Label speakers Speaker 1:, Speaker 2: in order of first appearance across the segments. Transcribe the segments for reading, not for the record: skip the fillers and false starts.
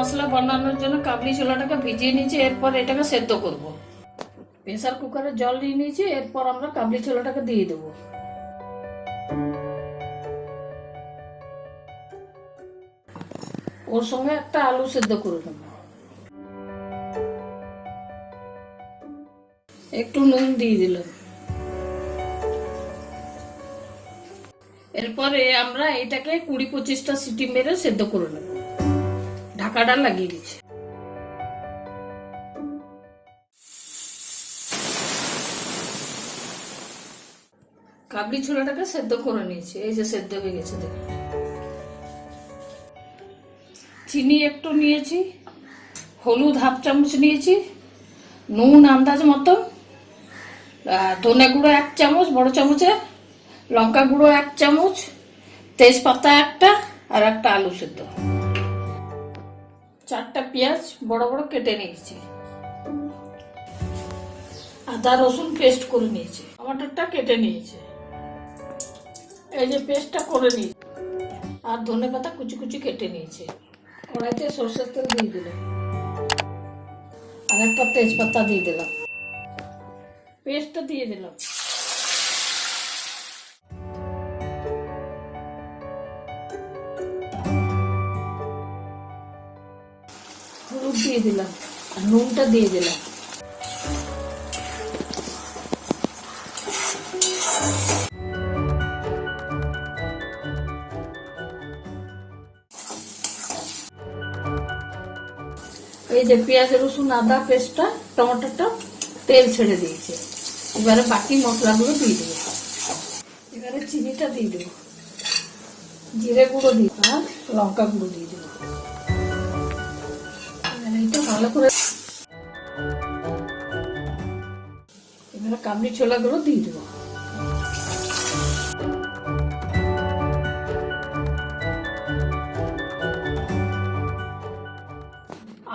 Speaker 1: মশলা বানানোর জন্য কাবলি ছোলাটাকে ভিজিয়ে নিয়েছি, এরপর এটাকে সেদ্ধ করব। প্রেসার কুকারে জল নিয়ে নিয়েছি, এরপর আমরা কাবলি ছোলাটাকে দিয়ে দেবো। ওর সঙ্গে একটা আলু সেদ্ধ করে নেব। একটু নুন দিয়ে দিলাম। এরপরে আমরা এটাকে 20-25টা সিটি মেরে সেদ্ধ করে নেব। ঢাকাটা লাগিয়ে দিচ্ছি। কাবলি ছোলাটাকে সেদ্ধ করে নিয়েছি, এই যে সেদ্ধ হয়ে গেছে দেখুন। চিনি একটু নিয়েছি, হলুদ হাফ চামচ নিয়েছি, নুন আন্দাজ মতো, ধনে গুঁড়ো 1 চামচ বড় চামচের, লঙ্কা গুঁড়ো 1 চামচ, তেজপাতা একটা, আর একটা আলু সেদ্ধ। 4টা পেঁয়াজ বড় বড় কেটে নিয়েছি, আদা রসুন পেস্ট করে নিয়েছি, টমাটোটা কেটে নিয়েছি, এই যে পেস্টটা করে নিয়েছি, আর ধনে পাতা কুচি কুচি কেটে নিয়েছি। কড়াইতে সরষের তেল দিয়ে দিলাম, আর একটা তেজপাতা দিয়ে দিলাম, পেস্টটা দিয়ে দিলাম, হলুদ দিয়ে দিলাম, আর নুনটা দিয়ে দিলাম। এই যে পেঁয়াজ রসুন আদা পেস্টটা, টমেটোটা তেল ছেড়ে দিয়েছে। এবারে বাকি মশলাগুলো দিয়ে দেবো। এবারে চিনিটা দিয়ে দেবো, জিরে গুঁড়ো দিয়ে আর লঙ্কা গুঁড়ো দিয়ে দেবো। এইটা ভালো করে এবারে কাবলি ছোলাগুলো দিয়ে দেবো।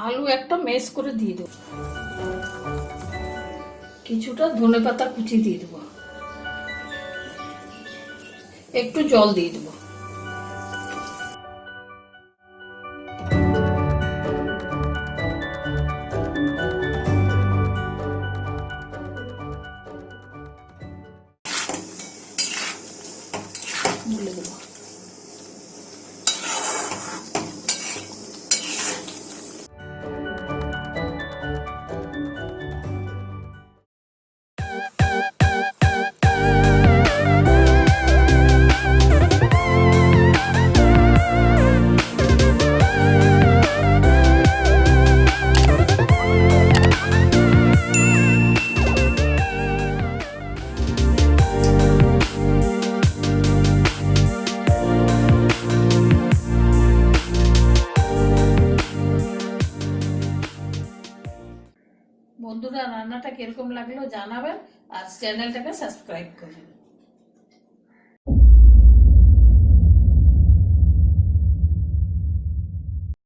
Speaker 1: আলু একটা ম্যাশ করে দিয়ে দেবো, কিছুটা ধনে পাতা কুচি দিয়ে দেবো, একটু জল দিয়ে দেবো। বলে দেবো। বন্ধুরা, রান্নাটা কিরকম লাগলো জানাবেন, আর চ্যানেলটাকে সাবস্ক্রাইব করবেন।